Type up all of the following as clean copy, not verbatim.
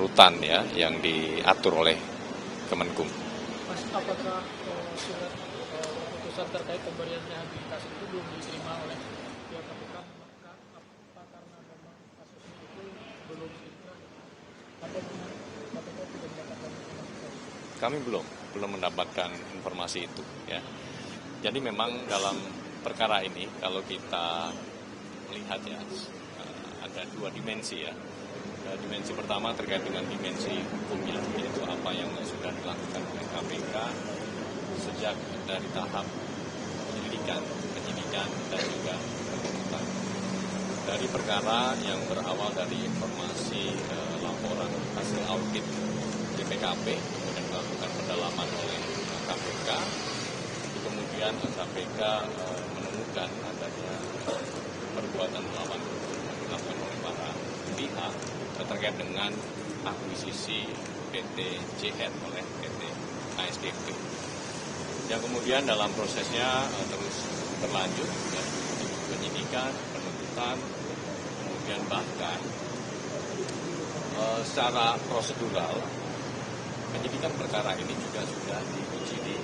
rutan ya yang diatur oleh Kemenkum. Mas, apakah surat keputusan terkait pemberian rehabilitasi itu belum diterima oleh pihak KPK? Apa karena memang kasusnya itu belum inkrah atau memang KPK tidak mendapatkan informasi? Kami belum mendapatkan informasi itu ya. Jadi memang dalam perkara ini kalau kita melihat ya ada dua dimensi ya. Dimensi pertama terkait dengan dimensi hukumnya, yaitu apa yang sudah dilakukan oleh KPK sejak dari tahap penyelidikan, dan juga penuntutan. Dari perkara yang berawal dari informasi laporan hasil audit BPKP, kemudian dilakukan pendalaman oleh KPK, kemudian KPK menemukan adanya perbuatan melawan hukum yang dilakukan oleh para pihak terkait dengan akuisisi PT JN oleh PT ASDP. Yang kemudian dalam prosesnya terus berlanjut ya, penyidikan, penuntutan, kemudian bahkan secara prosedural penyidikan perkara ini juga sudah diuji di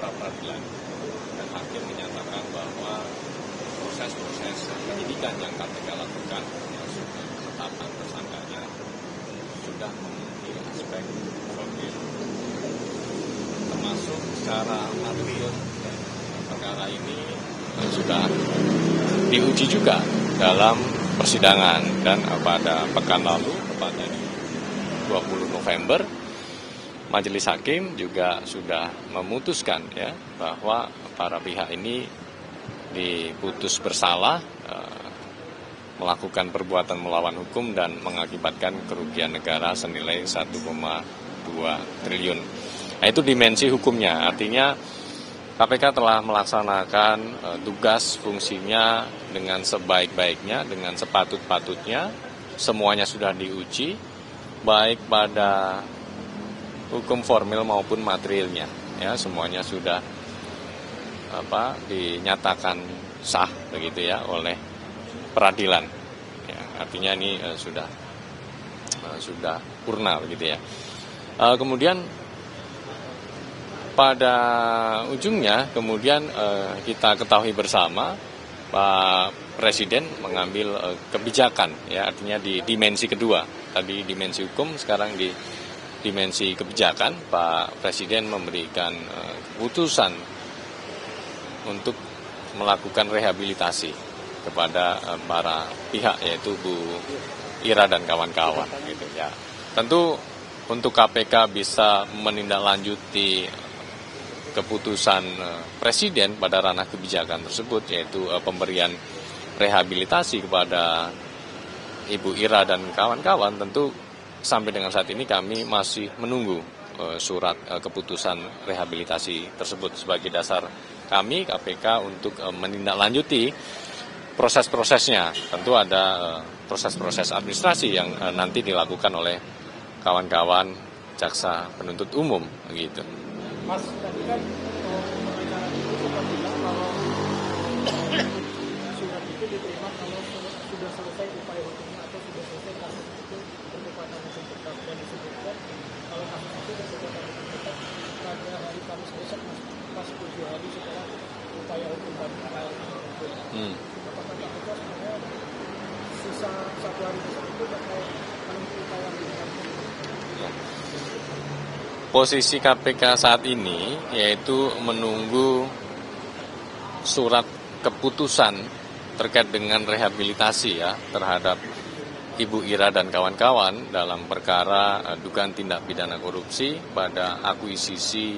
pra-peradilan dan hakim menyatakan bahwa proses-proses penyidikan yang KPK lakukan termasuk penetapan tersangkanya sudah memenuhi aspek formil, termasuk secara material perkara ini sudah diuji juga dalam persidangan dan pada pekan lalu pada 20 November Majelis Hakim juga sudah memutuskan ya bahwa para pihak ini diputus bersalah melakukan perbuatan melawan hukum dan mengakibatkan kerugian negara senilai 1,2 triliun. Nah, itu dimensi hukumnya, artinya KPK telah melaksanakan tugas fungsinya dengan sebaik-baiknya, dengan sepatut-patutnya, semuanya sudah diuji, baik pada hukum formil maupun materialnya, ya semuanya sudah dinyatakan sah begitu ya oleh peradilan. Ya, artinya ini sudah purna begitu ya. Kemudian pada ujungnya kemudian kita ketahui bersama Pak Presiden mengambil kebijakan ya, artinya di dimensi kedua. Tadi dimensi hukum, sekarang di dimensi kebijakan Pak Presiden memberikan keputusan untuk melakukan rehabilitasi kepada para pihak, yaitu Bu Ira dan kawan-kawan gitu ya. Tentu untuk KPK bisa menindaklanjuti keputusan Presiden pada ranah kebijakan tersebut, yaitu pemberian rehabilitasi kepada Ibu Ira dan kawan-kawan, tentu sampai dengan saat ini kami masih menunggu surat keputusan rehabilitasi tersebut sebagai dasar kami KPK untuk menindaklanjuti proses-prosesnya. Tentu ada proses-proses administrasi yang nanti dilakukan oleh kawan-kawan jaksa penuntut umum begitu. Mas, tadi kan pengacara itu sempat bilang kalau surat itu diterima kalau sudah selesai upaya hukumnya atau sudah selesai kasus itu berkekuatan hukum tetap, dan disebutkan kalau kasus itu berkekuatan hukum tetap pada hari Kamis besok, Mas, pas 7 hari setelah upaya hukum banding muncul. Apakah KPK sebenarnya sisa 1 hari besok itu bakal menempuh upaya hukum? Posisi KPK saat ini yaitu menunggu surat keputusan terkait dengan rehabilitasi ya terhadap Ibu Ira dan kawan-kawan dalam perkara dugaan tindak pidana korupsi pada akuisisi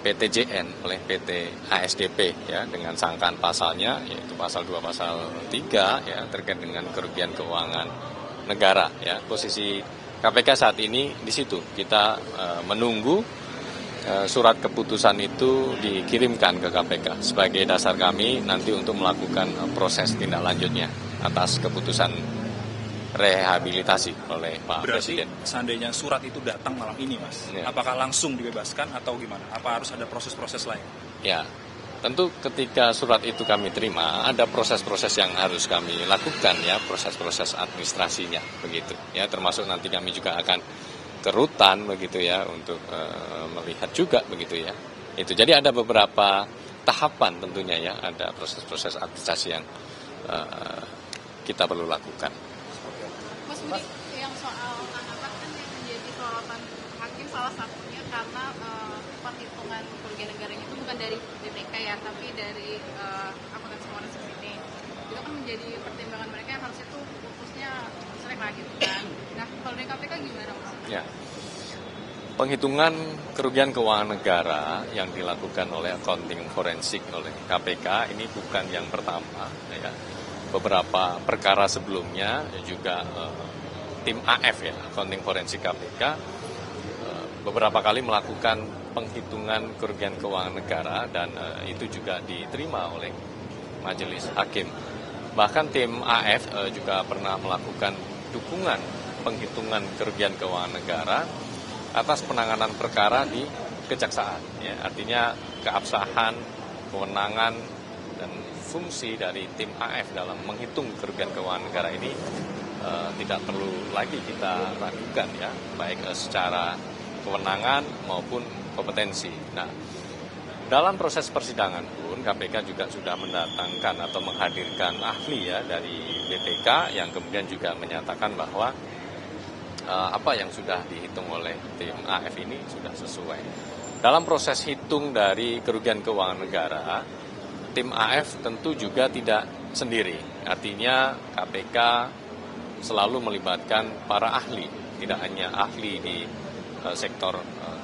PT JN oleh PT ASDP ya, dengan sangkaan pasalnya yaitu pasal 2 pasal 3 ya terkait dengan kerugian keuangan negara ya. Posisi KPK saat ini di situ, kita menunggu surat keputusan itu dikirimkan ke KPK sebagai dasar kami nanti untuk melakukan proses tindak lanjutnya atas keputusan rehabilitasi oleh Pak Presiden. Berarti seandainya surat itu datang malam ini, Mas, apakah langsung dibebaskan atau gimana? Apa harus ada proses-proses lain? Ya, tentu ketika surat itu kami terima, ada proses-proses yang harus kami lakukan ya, proses-proses administrasinya begitu ya, termasuk nanti kami juga akan ke rutan begitu ya untuk melihat juga begitu ya. Itu jadi ada beberapa tahapan tentunya ya, ada proses-proses administrasi yang kita perlu lakukan. Mas Budi, yang soal anak-anak kan yang menjadi sorotan hakim salah satunya karena perhitungan kerugian negaranya itu bukan dari BPK ya, tapi dari akuntansi forensik ini. Itu kan menjadi pertimbangan mereka yang harusnya tuh fokusnya sering lah gitu kan. Nah, kalau dari KPK gimana Mas? Ya. Penghitungan kerugian keuangan negara yang dilakukan oleh accounting forensik oleh KPK ini bukan yang pertama ya. Beberapa perkara sebelumnya juga tim AF ya, accounting forensik KPK beberapa kali melakukan penghitungan kerugian keuangan negara dan itu juga diterima oleh majelis hakim. Bahkan tim AF juga pernah melakukan dukungan penghitungan kerugian keuangan negara atas penanganan perkara di kejaksaan. Ya, artinya keabsahan, kewenangan, dan fungsi dari tim AF dalam menghitung kerugian keuangan negara ini tidak perlu lagi kita ragukan ya, baik secara kewenangan maupun kompetensi. Nah, dalam proses persidangan pun KPK juga sudah mendatangkan atau menghadirkan ahli ya dari BPK yang kemudian juga menyatakan bahwa apa yang sudah dihitung oleh tim AF ini sudah sesuai. Dalam proses hitung dari kerugian keuangan negara, tim AF tentu juga tidak sendiri. Artinya KPK selalu melibatkan para ahli, tidak hanya ahli di sektor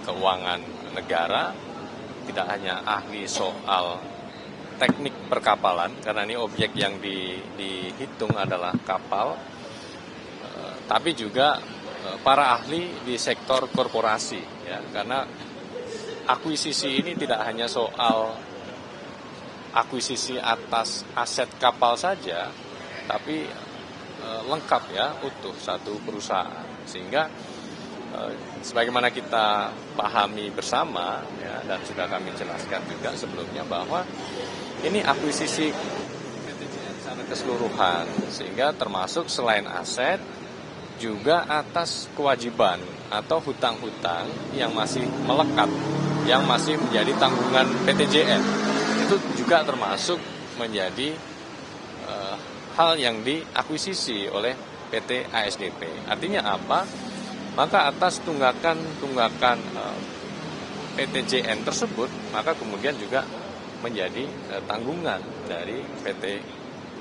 keuangan negara, tidak hanya ahli soal teknik perkapalan, karena ini objek yang dihitung adalah kapal, tapi juga para ahli di sektor korporasi ya, karena akuisisi ini tidak hanya soal akuisisi atas aset kapal saja, tapi lengkap ya, utuh satu perusahaan. Sehingga sebagaimana kita pahami bersama ya, dan sudah kami jelaskan juga sebelumnya bahwa ini akuisisi secara keseluruhan, sehingga termasuk selain aset juga atas kewajiban atau hutang-hutang yang masih melekat, yang masih menjadi tanggungan PTJN. Itu juga termasuk menjadi hal yang diakuisisi oleh PT ASDP. Artinya apa? Maka atas tunggakan PTJN tersebut, maka kemudian juga menjadi tanggungan dari PT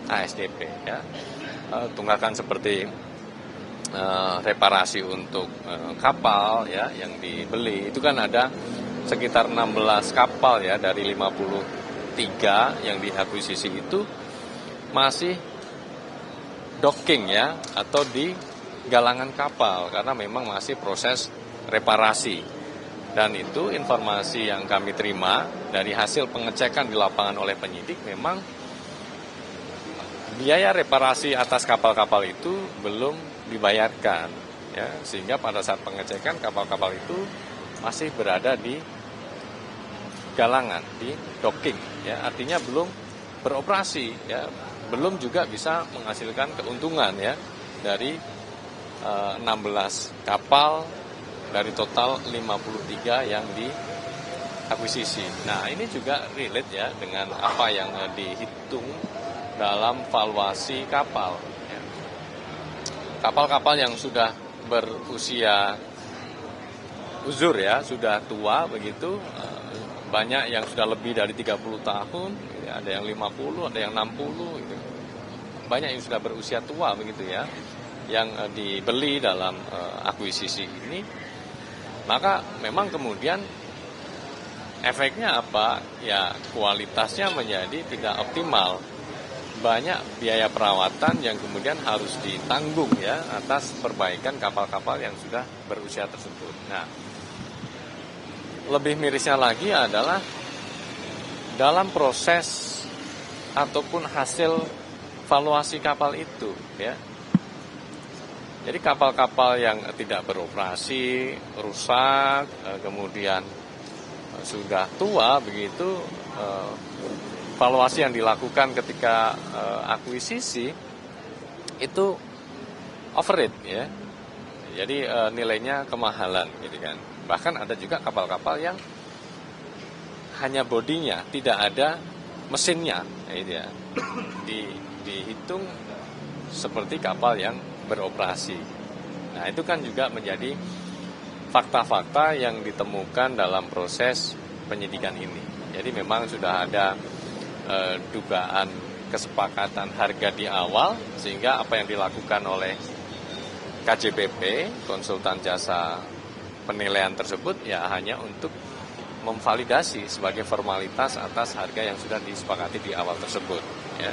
ASDP. Ya. Tunggakan seperti reparasi untuk kapal ya yang dibeli itu kan ada sekitar 16 kapal ya dari 53 yang diakuisisi itu masih docking ya atau di galangan kapal karena memang masih proses reparasi. Dan itu informasi yang kami terima dari hasil pengecekan di lapangan oleh penyidik, memang biaya reparasi atas kapal-kapal itu belum dibayarkan ya, sehingga pada saat pengecekan kapal-kapal itu masih berada di galangan, di docking ya, artinya belum beroperasi ya, belum juga bisa menghasilkan keuntungan ya dari 16 kapal dari total 53 yang diakuisisi. Nah, ini juga relate ya dengan apa yang dihitung dalam valuasi kapal. Kapal-kapal yang sudah berusia uzur ya, sudah tua begitu, banyak yang sudah lebih dari 30 tahun, ada yang 50, ada yang 60 gitu. Banyak yang sudah berusia tua begitu ya, yang dibeli dalam akuisisi ini. Maka memang kemudian efeknya apa? Ya kualitasnya menjadi tidak optimal. Banyak biaya perawatan yang kemudian harus ditanggung ya atas perbaikan kapal-kapal yang sudah berusia tersebut. Nah, lebih mirisnya lagi adalah dalam proses ataupun hasil valuasi kapal itu ya. Jadi kapal-kapal yang tidak beroperasi, rusak, kemudian sudah tua begitu, valuasi yang dilakukan ketika akuisisi itu overrate ya. Jadi nilainya kemahalan gitu kan. Bahkan ada juga kapal-kapal yang hanya bodinya, tidak ada mesinnya, gitu ya. Dihitung seperti kapal yang beroperasi. Nah, itu kan juga menjadi fakta-fakta yang ditemukan dalam proses penyidikan ini. Jadi memang sudah ada dugaan kesepakatan harga di awal, sehingga apa yang dilakukan oleh KJPP, konsultan jasa penilaian tersebut, ya hanya untuk memvalidasi sebagai formalitas atas harga yang sudah disepakati di awal tersebut. Ya.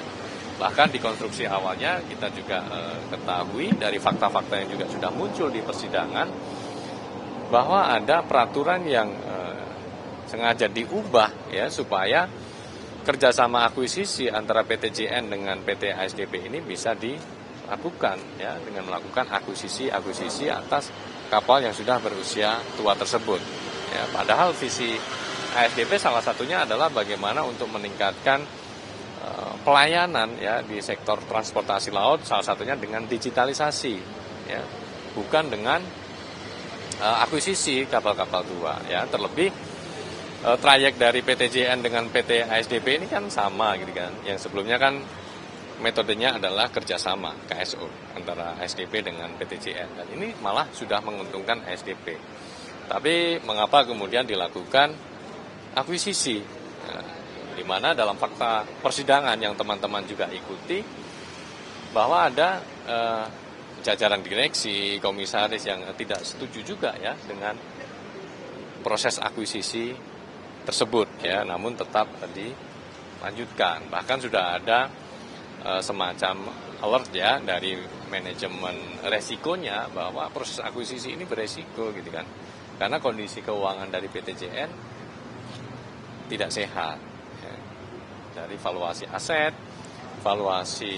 Bahkan di konstruksi awalnya kita juga ketahui dari fakta-fakta yang juga sudah muncul di persidangan, bahwa ada peraturan yang sengaja diubah ya supaya kerjasama akuisisi antara PT JN dengan PT ASDP ini bisa dilakukan ya dengan melakukan akuisisi atas kapal yang sudah berusia tua tersebut. Ya, padahal visi ASDP salah satunya adalah bagaimana untuk meningkatkan pelayanan ya di sektor transportasi laut, salah satunya dengan digitalisasi ya, bukan dengan akuisisi kapal-kapal tua ya. Terlebih trayek dari PT JN dengan PT ASDP ini kan sama gitu kan. Yang sebelumnya kan metodenya adalah kerjasama KSO antara ASDP dengan PT JN, dan ini malah sudah menguntungkan ASDP. Tapi mengapa kemudian dilakukan akuisisi? Di mana dalam fakta persidangan yang teman-teman juga ikuti, bahwa ada jajaran direksi, komisaris yang tidak setuju juga ya dengan proses akuisisi tersebut ya, namun tetap dilanjutkan. Bahkan sudah ada semacam alert ya dari manajemen resikonya, bahwa proses akuisisi ini beresiko gitu kan, karena kondisi keuangan dari PT JN tidak sehat ya. Dari valuasi aset, valuasi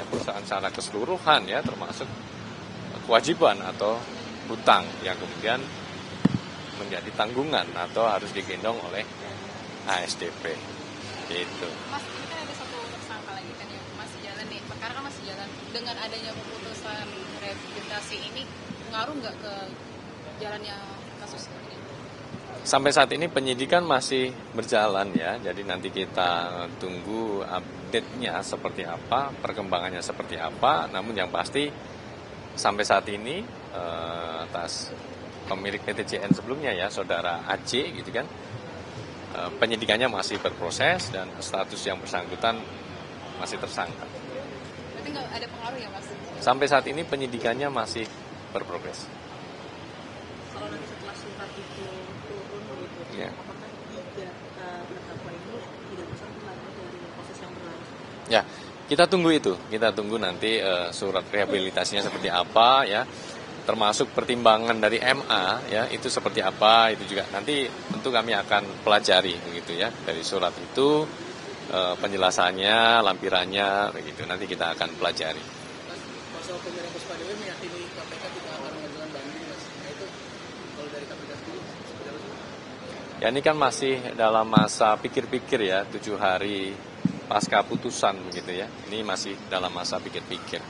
perusahaan secara keseluruhan ya, termasuk kewajiban atau hutang yang kemudian menjadi tanggungan atau harus digendong oleh ASDP gitu. Mas, ini kan ada satu tersangka lagi kan yang masih jalan nih, perkara kan masih jalan. Dengan adanya keputusan rehabilitasi ini, pengaruh nggak ke jalannya kasus ini? Sampai saat ini penyidikan masih berjalan ya, jadi nanti kita tunggu update-nya seperti apa, perkembangannya seperti apa. Namun yang pasti sampai saat ini atas pemilik PT JN sebelumnya ya, saudara AC gitu kan, penyidikannya masih berproses dan status yang bersangkutan masih tersangka. Berarti nggak ada pengaruh ya Mas? Sampai saat ini penyidikannya masih berprogres. Kalau nanti setelah surat itu turun begitu, Ya. apakah tidak terdakwa itu tidak bersangkutan lagi dari proses yang berlangsung? Ya, kita tunggu itu. Kita tunggu nanti surat rehabilitasinya seperti apa ya. Termasuk pertimbangan dari MA ya, itu seperti apa, itu juga nanti tentu kami akan pelajari begitu ya, dari surat itu penjelasannya, lampirannya begitu, nanti kita akan pelajari. Kuasa hukum dari Puspa Dewi meyakini KPK tidak akan mengajukan banding, Mas. Nah itu kalau dari KPK sendiri seperti apa sih? Ya ini kan masih dalam masa pikir-pikir ya, 7 hari pasca putusan begitu ya, ini masih dalam masa pikir-pikir.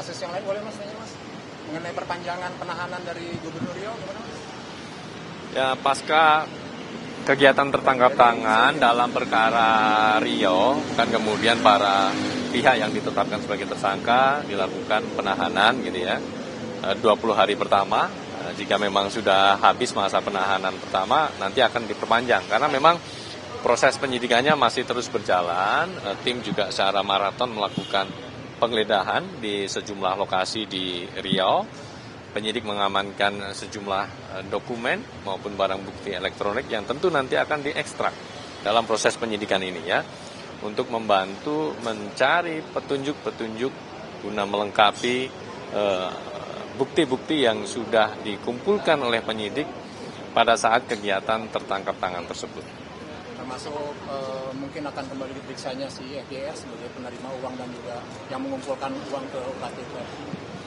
Kasus yang lain boleh Mas tanya Mas, mengenai perpanjangan penahanan dari Gubernur Riau gimana Mas? Ya pasca kegiatan tertangkap tangan dalam perkara Riau, kan kemudian para pihak yang ditetapkan sebagai tersangka dilakukan penahanan gitu ya, 20 hari pertama. Jika memang sudah habis masa penahanan pertama, nanti akan diperpanjang karena memang proses penyidikannya masih terus berjalan. Tim juga secara maraton melakukan penggeledahan di sejumlah lokasi di Riau. Penyidik mengamankan sejumlah dokumen maupun barang bukti elektronik yang tentu nanti akan diekstrak dalam proses penyidikan ini ya, untuk membantu mencari petunjuk-petunjuk guna melengkapi bukti-bukti yang sudah dikumpulkan oleh penyidik pada saat kegiatan tertangkap tangan tersebut. Termasuk mungkin akan kembali diperiksanya si FDR sebagai penerima uang dan juga yang mengumpulkan uang ke UKT.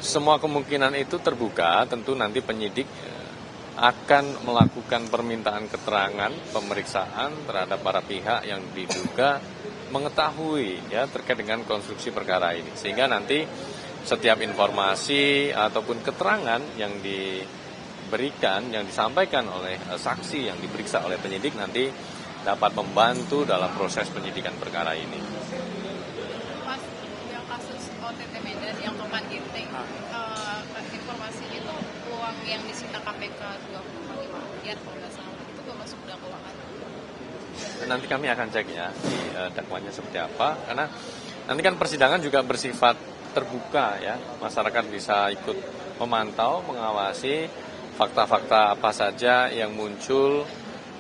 Semua kemungkinan itu terbuka, tentu nanti penyidik akan melakukan permintaan keterangan pemeriksaan terhadap para pihak yang diduga mengetahui ya terkait dengan konstruksi perkara ini, sehingga nanti setiap informasi ataupun keterangan yang diberikan, yang disampaikan oleh saksi yang diperiksa oleh penyidik nanti dapat membantu dalam proses penyidikan perkara ini. Mas, yang kasus OTT Medan yang Topan Ginting, informasi itu uang yang disita KPK 2,5 miliar kalau nggak salah, itu nggak masuk dakwaan. Nanti kami akan cek ya di dakwanya seperti apa, karena nanti kan persidangan juga bersifat terbuka ya, masyarakat bisa ikut memantau, mengawasi fakta-fakta apa saja yang muncul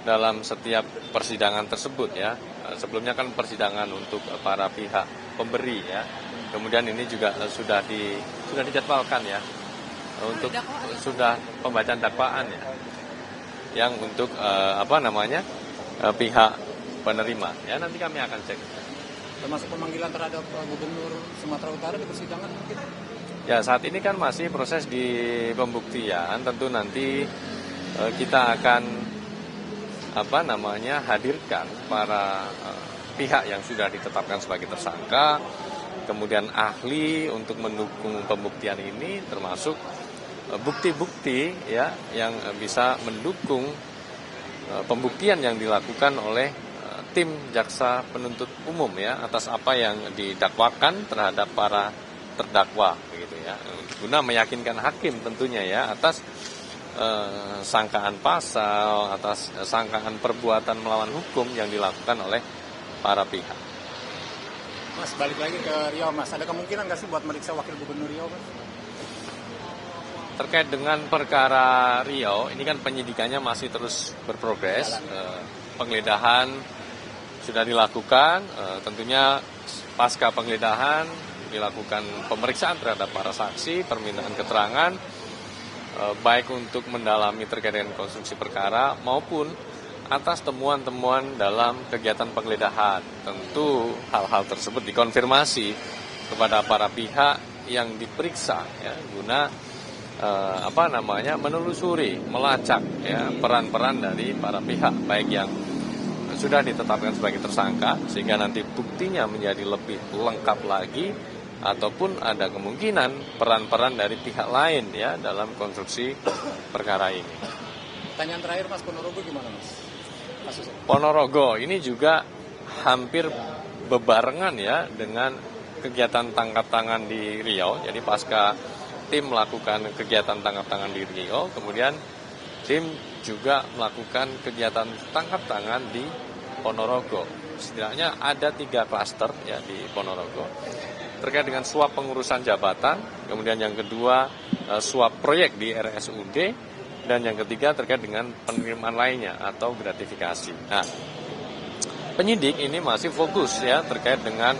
dalam setiap persidangan tersebut ya. Sebelumnya kan persidangan untuk para pihak pemberi ya, kemudian ini juga sudah dijadwalkan ya untuk sudah pembacaan dakwaan ya, yang untuk pihak penerima ya, nanti kami akan cek. Termasuk pemanggilan terhadap Gubernur Sumatera Utara di persidangan mungkin? Ya, saat ini kan masih proses di pembuktian, tentu nanti kita akan hadirkan para pihak yang sudah ditetapkan sebagai tersangka, kemudian ahli untuk mendukung pembuktian ini, termasuk bukti-bukti ya yang bisa mendukung pembuktian yang dilakukan oleh tim jaksa penuntut umum ya atas apa yang didakwakan terhadap para terdakwa begitu ya, guna meyakinkan hakim tentunya ya atas sangkaan pasal, atas sangkaan perbuatan melawan hukum yang dilakukan oleh para pihak. Mas, balik lagi ke Riau, Mas. Ada kemungkinan nggak sih buat meriksa Wakil Gubernur Riau, Mas? Terkait dengan perkara Riau, ini kan penyidikannya masih terus berprogres. Penggeledahan sudah dilakukan, tentunya pasca penggeledahan dilakukan pemeriksaan terhadap para saksi, permintaan keterangan, baik untuk mendalami terkait dengan konstruksi perkara maupun atas temuan-temuan dalam kegiatan penggeledahan. Tentu hal-hal tersebut dikonfirmasi kepada para pihak yang diperiksa ya, guna menelusuri, melacak ya peran-peran dari para pihak baik yang sudah ditetapkan sebagai tersangka sehingga nanti buktinya menjadi lebih lengkap lagi, ataupun ada kemungkinan peran-peran dari pihak lain ya dalam konstruksi perkara ini. Pertanyaan terakhir, Mas, Ponorogo gimana, Mas? Kasusnya. Ponorogo ini juga hampir bebarengan ya dengan kegiatan tangkap tangan di Riau. Jadi pasca tim melakukan kegiatan tangkap tangan di Riau, kemudian tim juga melakukan kegiatan tangkap tangan di Ponorogo. Setidaknya ada 3 klaster ya di Ponorogo terkait dengan suap pengurusan jabatan, kemudian yang kedua suap proyek di RSUD, dan yang ketiga terkait dengan penerimaan lainnya atau gratifikasi. Nah, penyidik ini masih fokus ya terkait dengan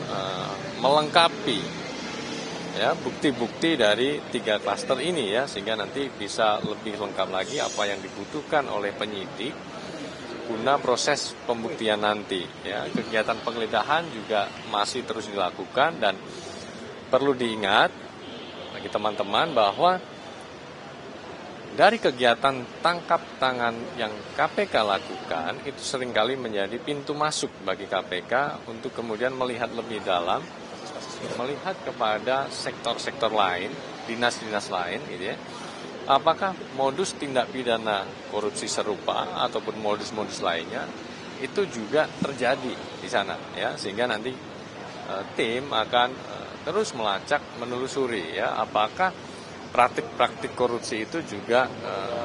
melengkapi ya bukti-bukti dari 3 klaster ini ya, sehingga nanti bisa lebih lengkap lagi apa yang dibutuhkan oleh penyidik guna proses pembuktian nanti ya. Kegiatan penggeledahan juga masih terus dilakukan, dan perlu diingat bagi teman-teman bahwa dari kegiatan tangkap tangan yang KPK lakukan itu seringkali menjadi pintu masuk bagi KPK untuk kemudian melihat lebih dalam, melihat kepada sektor-sektor lain, dinas-dinas lain gitu ya. Apakah modus tindak pidana korupsi serupa ataupun modus-modus lainnya itu juga terjadi di sana ya, sehingga nanti tim akan terus melacak, menelusuri ya apakah praktik-praktik korupsi itu juga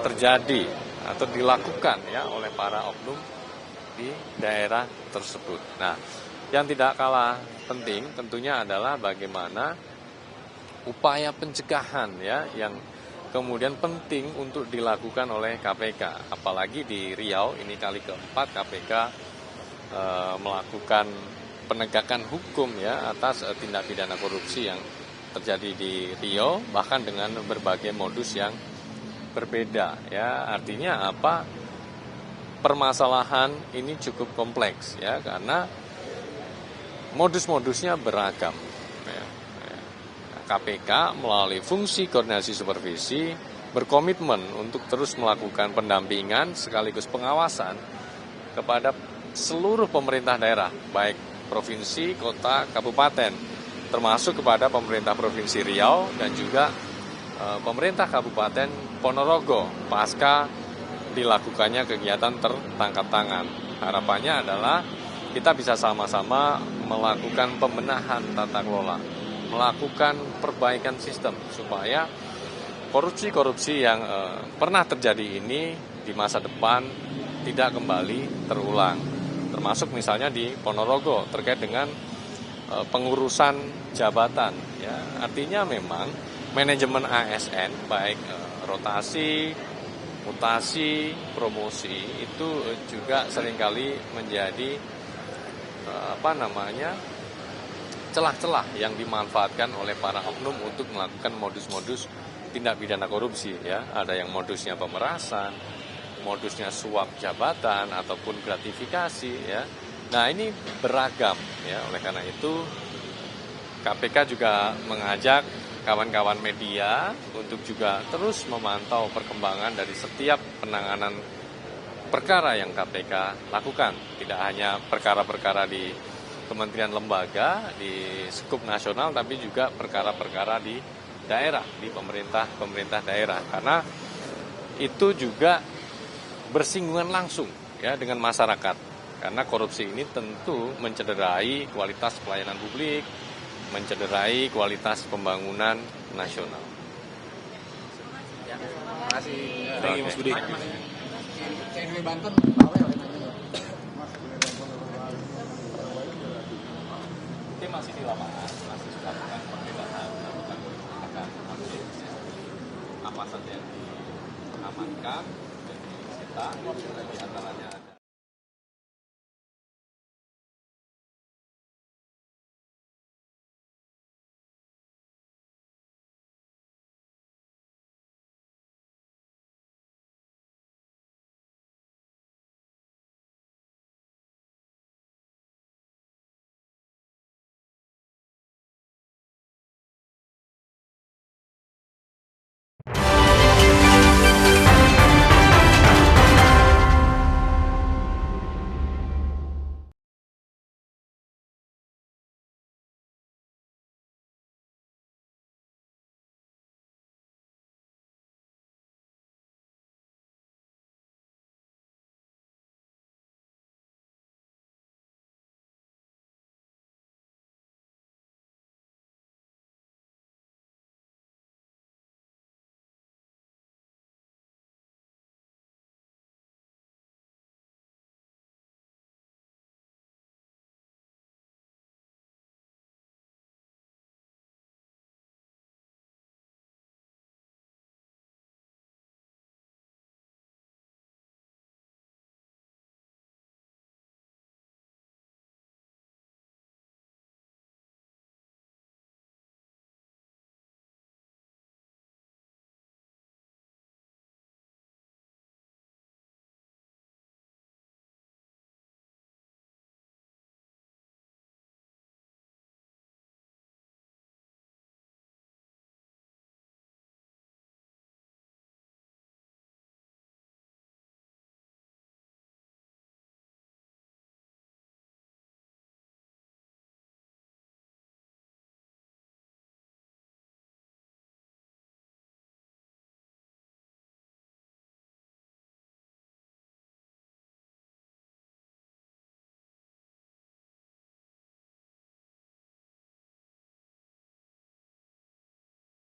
terjadi atau dilakukan ya oleh para oknum di daerah tersebut. Nah, yang tidak kalah penting tentunya adalah bagaimana upaya pencegahan ya yang kemudian penting untuk dilakukan oleh KPK. Apalagi di Riau ini kali keempat KPK melakukan penegakan hukum ya atas tindak pidana korupsi yang terjadi di Riau, bahkan dengan berbagai modus yang berbeda ya. Artinya apa? Permasalahan ini cukup kompleks ya, karena modus-modusnya beragam ya. KPK melalui fungsi koordinasi supervisi berkomitmen untuk terus melakukan pendampingan sekaligus pengawasan kepada seluruh pemerintah daerah, baik provinsi, kota, kabupaten, termasuk kepada pemerintah Provinsi Riau dan juga pemerintah Kabupaten Ponorogo pasca dilakukannya kegiatan tertangkap tangan. Harapannya adalah kita bisa sama-sama melakukan pembenahan tata kelola, melakukan perbaikan sistem supaya korupsi-korupsi yang pernah terjadi ini di masa depan tidak kembali terulang. Termasuk misalnya di Ponorogo terkait dengan pengurusan jabatan. Ya, artinya memang manajemen ASN baik rotasi, mutasi, promosi itu juga seringkali menjadi celah-celah yang dimanfaatkan oleh para oknum untuk melakukan modus-modus tindak pidana korupsi, ya. Ada yang modusnya pemerasan, modusnya suap jabatan ataupun gratifikasi, ya. Nah, ini beragam, ya. Oleh karena itu KPK juga mengajak kawan-kawan media untuk juga terus memantau perkembangan dari setiap penanganan perkara yang KPK lakukan. Tidak hanya perkara-perkara di kementerian lembaga, di skup nasional, tapi juga perkara-perkara di daerah, di pemerintah daerah. Karena itu juga bersinggungan langsung, ya, dengan masyarakat. Karena korupsi ini tentu mencederai kualitas pelayanan publik, mencederai kualitas pembangunan nasional. Terima kasih. Thank you, Mas Budi. CNW Banten, Pak Wel. Tim masih di lapangan, masih melakukan penggeledahan, melakukan akan update apa saja yang diamankan dan disita, di antaranya